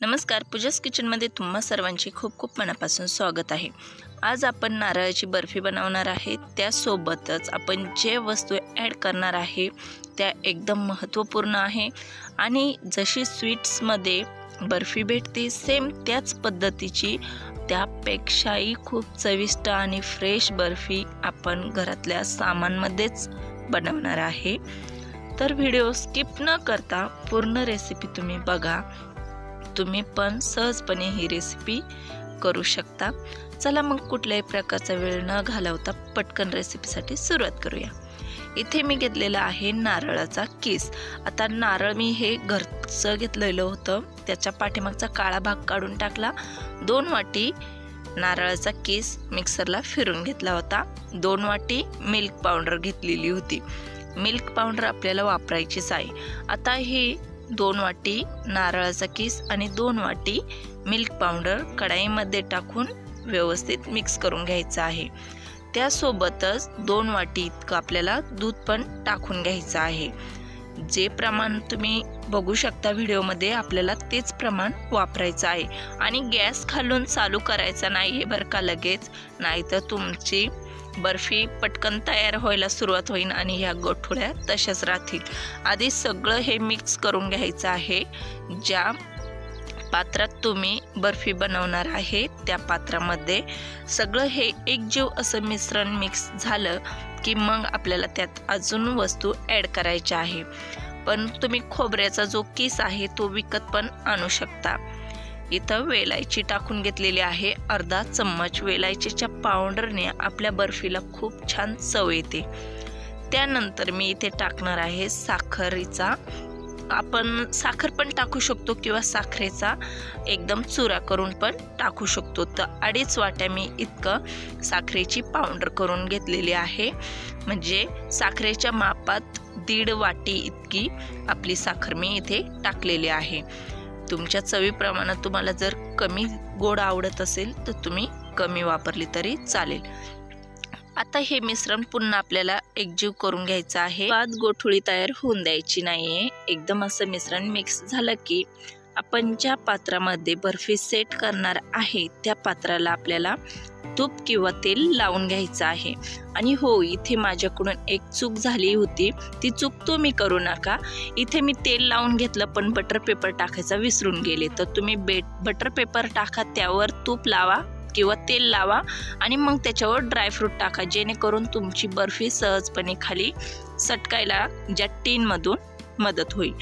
नमस्कार, पूजास किचनमध्ये तुम्हा सर्वांचे खूप खूप मनापासून स्वागत आहे। आज आपण नारळाची बर्फी बनवणार आहे। त्यासोबतच आपण जे वस्तू ॲड करणार आहे त्या एकदम महत्त्वपूर्ण आहे आणि जशी स्वीट्समध्ये बर्फी भेटते सेम त्याच पद्धतीची त्यापेक्षाही खूप चविष्ट आणि फ्रेश बर्फी आपण घरातल्या सामानमध्येच बनवणार आहे। तर व्हिडिओ स्किप न करता पूर्ण रेसिपी तुम्ही बघा। तुम्ही पण सहजपणे ही रेसिपी करू शकता। चला मग कुठल्याही प्रकारचा वेळ न घालवता पटकन रेसिपीसाठी सुरुवात करूया। इथे मी घेतलेला आहे नारळाचा किस। आता नारळ मी हे घरचं घेतलेलं होतं, त्याच्या पाठीमागचा काळा भाग काढून टाकला। 2 वाटी नारळाचा किस मिक्सरला फिरून घेतला होता। 2 वाटी मिल्क पावडर घेतलेली होती। मिल्क पावडर आपल्याला वापरायचीच आहे। आता हे 2 वाटी नारळाचा किस आणि 2 वाटी मिल्क पावडर कढईमध्ये टाकून व्यवस्थित मिक्स करून घ्यायचं आहे। त्यासोबतच 2 वाटी इतकं आपल्याला दूध पण टाकून घ्यायचं आहे। जे प्रमाण तुम्ही बघू शकता व्हिडिओमध्ये आपल्याला तेच प्रमाण वापरायचं आहे आणि गॅस खालून चालू करायचा नाही बरं का लगेच, नाहीतर तुमची बर्फी पटकन तयार व्हायला सुरुवात होईल आणि ह्या गोठुळ्या तशाच राहतील। आधी सगळं हे मिक्स करून घ्यायचं आहे। ज्या पात्रात तुम्ही बर्फी बनवणार आहे त्या पात्रामध्ये सगळं हे एकजीव असं मिश्रण मिक्स झालं की मग आपल्याला त्यात अजून वस्तू ॲड करायच्या आहे। पण तुम्ही खोबऱ्याचा जो किस आहे तो विकत पण आणू शकता। इथं वेलायची टाकून घेतलेली आहे, अर्धा चम्मच। वेलायचीच्या पावडरने आपल्या बर्फीला खूप छान चव येते। त्यानंतर मी इथे टाकणार आहे साखरेचा, आपण साखर पण टाकू शकतो किंवा साखरेचा एकदम चुरा करून पण टाकू शकतो। तर 2.5 वाट्या मी इतकं साखरेची पावडर करून घेतलेली आहे, म्हणजे साखरेच्या मापात 1.5 वाटी इतकी आपली साखर मी इथे टाकलेली आहे। तुमच्या चवीप्रमाणे तुम्हाला जर कमी गोड आवडत असेल तर तुम्ही कमी वापरली तरी चालेल। आता हे मिश्रण पुन्हा आपल्याला एकजीव करून घ्यायचं आहे। गोठुळी तयार होऊन द्यायची नाहीये। एकदम असं मिश्रण मिक्स झालं की आपण ज्या पात्रामध्ये बर्फी सेट करणार आहे त्या पात्राला आपल्याला तूप किंवा तेल लावून घ्यायचं आहे। आणि हो, इथे माझ्याकडून एक चूक झाली होती, ती चूक तुम्ही करू नका। इथे मी तेल लावून घेतलं पण बटर पेपर टाकायचा विसरून गेले। तर तुम्ही बटर पेपर टाका, त्यावर तूप लावा किंवा तेल लावा आणि मग त्याच्यावर ड्रायफ्रूट टाका, जेणेकरून तुमची बर्फी सहजपणे खाली सटकायला ज्या टीनमधून मदत होईल।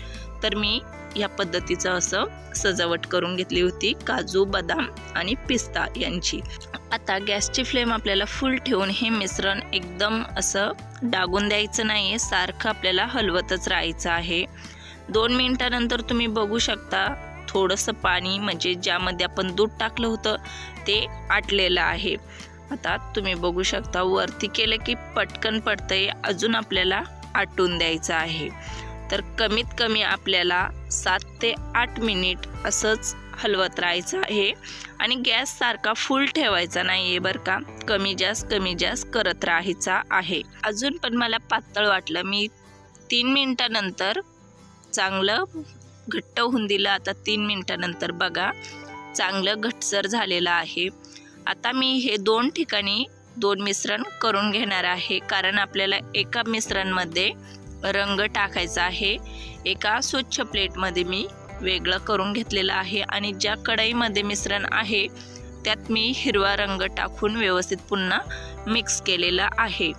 तर मी या पद्धतीचं असं सजावट करून घेतली होती, काजू, बदाम आणि पिस्ता यांची। आता गॅसची फ्लेम आपल्याला फुल ठेवून हे मिश्रण एकदम असं डागून द्यायचं नाहीये, सारखं आपल्याला हलवतच राहायचं आहे। 2 मिनिटानंतर तुम्ही बघू शकता थोडंसं पाणी, म्हणजे ज्यामध्ये आपण दूध टाकलं होतं ते आटलेलं आहे। आता तुम्ही बघू शकता वरती केलं की पटकन पडतंय, अजून आपल्याला आटून द्यायचं आहे। तर कमीत कमी आपल्याला 7 ते 8 मिनिट असंच हलवत राहायचं आहे आणि गॅस सारखा फुल ठेवायचा नाहीये बरं का, कमी जास्त करत राहायचा आहे। अजून पण मला पातळ वाटलं, मी 3 मिनिटानंतर चांगलं घट्ट होऊन दिलं। आता 3 मिनिटानंतर बघा चांगलं घट्टसर झालेलं आहे। आता मी हे 2 ठिकाणी 2 मिश्रण करून घेणार आहे, कारण आपल्याला एका मिश्रणमध्ये रंग टाकायचा आहे। एका स्वच्छ प्लेटमध्ये मी वेगळं करून घेतलेलं आहे आणि ज्या कढईमध्ये मिश्रण आहे त्यात मी हिरवा रंग टाकून व्यवस्थित पुन्हा मिक्स केलेलं आहे।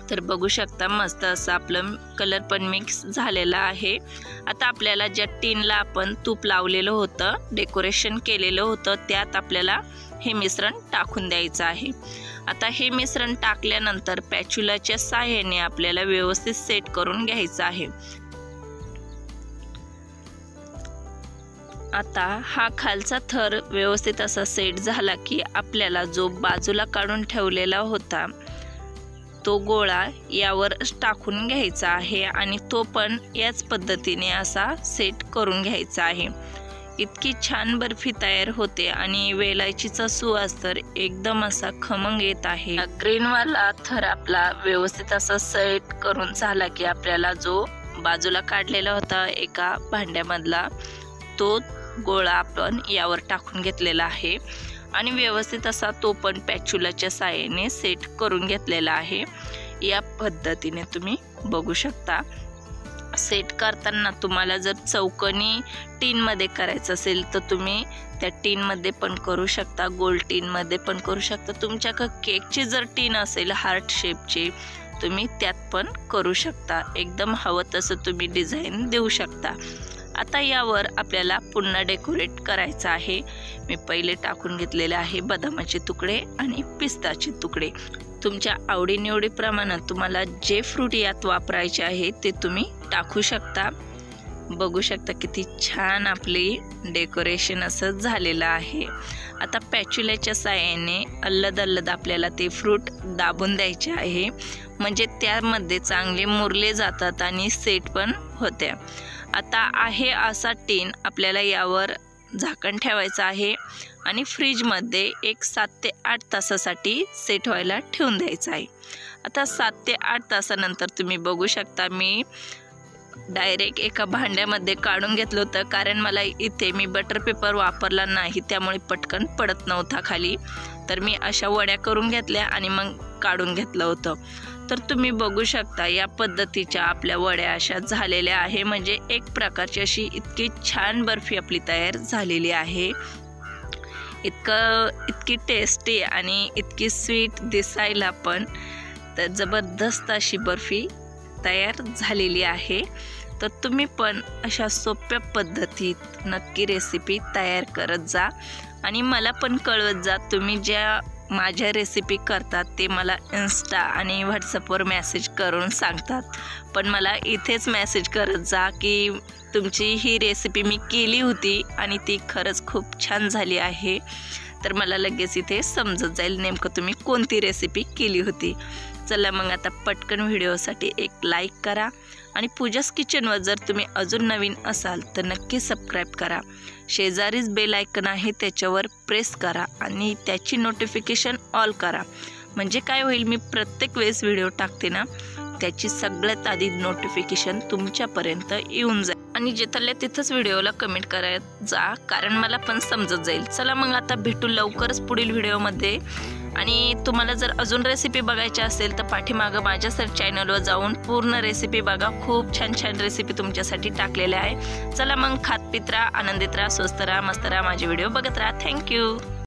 तर बघू शकता मस्त असं आपलं कलर पण मिक्स झालेला आहे। आता आपल्याला ज्या टीनला आपण तूप लावलेलं होतं, डेकोरेशन केलेलं होतं, त्यात आपल्याला हे मिश्रण टाकून द्यायचं आहे। आता हे मिश्रण टाकल्यानंतर पॅच्युलाच्या साहाय्याने आपल्याला व्यवस्थित सेट करून घ्यायचं आहे। आता हा खालचा थर व्यवस्थित असा सेट झाला की आपल्याला जो बाजूला काढून ठेवलेला होता तो गोळा यावर टाकून घ्यायचा आहे आणि तो पण याच पद्धतीने असा सेट करून घ्यायचा आहे। इतकी छान बर्फी तयार होते आणि वेलायचीचा सुवास तर एकदम असा खमंग येत आहे। ग्रीनवाला थर आपला व्यवस्थित असा सेट करून झाला की आपल्याला जो बाजूला काढलेला होता एका भांड्यामधला तो गोळा आपण यावर टाकून घेतलेला आहे आणि व्यवस्थित असा तो पण पॅच्युलाच्या साहाय्याने सेट करून घेतलेला आहे। या पद्धतीने तुम्ही बघू शकता। सेट करताना तुम्हाला जर चौकोनी टीनमध्ये करायचं असेल तर तुम्ही त्या टीनमध्ये पण करू शकता, गोल टीनमध्ये पण करू शकता। तुमच्याकडे केकची जर टीन असेल हार्ट शेपची तुम्ही त्यात पण करू शकता। एकदम हवं तसं तुम्ही डिझाईन देऊ शकता। आता यावर आपल्याला पुन्हा डेकोरेट करायचं आहे। मी पहिले टाकून घेतलेले आहे बदामाचे तुकडे आणि पिस्ताचे तुकडे। तुमच्या आवडीनिवडीप्रमाणे तुम्हाला जे फ्रूट यात वापरायचे आहे ते तुम्ही टाकू शकता। बघू शकता किती छान आपली डेकोरेशन असं झालेलं आहे। आता पॅच्युलाच्या साहाय्याने अल्लद आपल्याला ते फ्रूट दाबून द्यायचे आहे, म्हणजे त्यामध्ये चांगले मुरले जातात आणि सेट पण होते। आता आहे असा टीन आपल्याला यावर झाकण ठेवायचं आहे आणि फ्रीजमध्ये एक 7 ते 8 तासासाठी सेट व्हायला ठेवून द्यायचं आहे। आता 7 ते 8 तासानंतर तुम्ही बघू शकता मी डायरेक्ट एका भांड्यामध्ये काढून घेतलं होतं, कारण मला इथे मी बटर पेपर वापरला नाही त्यामुळे पटकन पडत नव्हता खाली। तर मी अशा वड्या करून घेतल्या आणि मग काढून घेतलं होतं। तर तुम्ही बघू शकता या पद्धतीच्या आपल्या वड्या अशा झालेल्या आहे, म्हणजे एक प्रकारची अशी इतकी छान बर्फी आपली तयार झालेली आहे। इतकी टेस्टी आणि इतकी स्वीट दिसायला पण, तर जबरदस्त अशी बर्फी तयार झालेली आहे। तर तुम्ही पण अशा सोप्या पद्धतीत नक्की रेसिपी तयार करत जा आणि मला पण कळवत जा। तुम्ही ज्या माझ्या रेसिपी करतात ते मला इन्स्टा आणि व्हॉट्सअपवर मेसेज करून सांगतात, पण मला इथेच मेसेज करत जा की तुमची ही रेसिपी मी केली होती आणि ती खरंच खूप छान झाली आहे। तर मला लगेच इथे समजत जाईल नेमकं तुम्ही कोणती रेसिपी केली होती। चला मग आता पटकन व्हिडिओसाठी एक लाईक करा आणि पूजास किचनवर जर तुम्ही अजून नवीन असाल तर नक्की सबस्क्राईब करा। शेजारीच बेल आयकन आहे त्याच्यावर प्रेस करा आणि त्याची नोटिफिकेशन ऑल करा, म्हणजे काय होईल मी प्रत्येक वेळेस व्हिडिओ टाकते ना त्याची सगळ्यात आधी नोटिफिकेशन तुमच्यापर्यंत येऊन जाईल। आणि जिथल्या तिथंच व्हिडिओला कमेंट करत जा, कारण मला पण समजत जाईल। चला मग आता भेटू लवकरच पुढील व्हिडिओमध्ये। आणि तुम्हाला जर अजून रेसिपी बघायची असेल तर पाठीमागं माझ्या चॅनलवर जाऊन पूर्ण रेसिपी बघा, खूप छान छान रेसिपी तुमच्यासाठी टाकलेल्या आहे। चला मग खात पित राहा, आनंदित राहा, स्वस्त राहा, मस्त राहा, माझे व्हिडिओ बघत राहा। थँक्यू।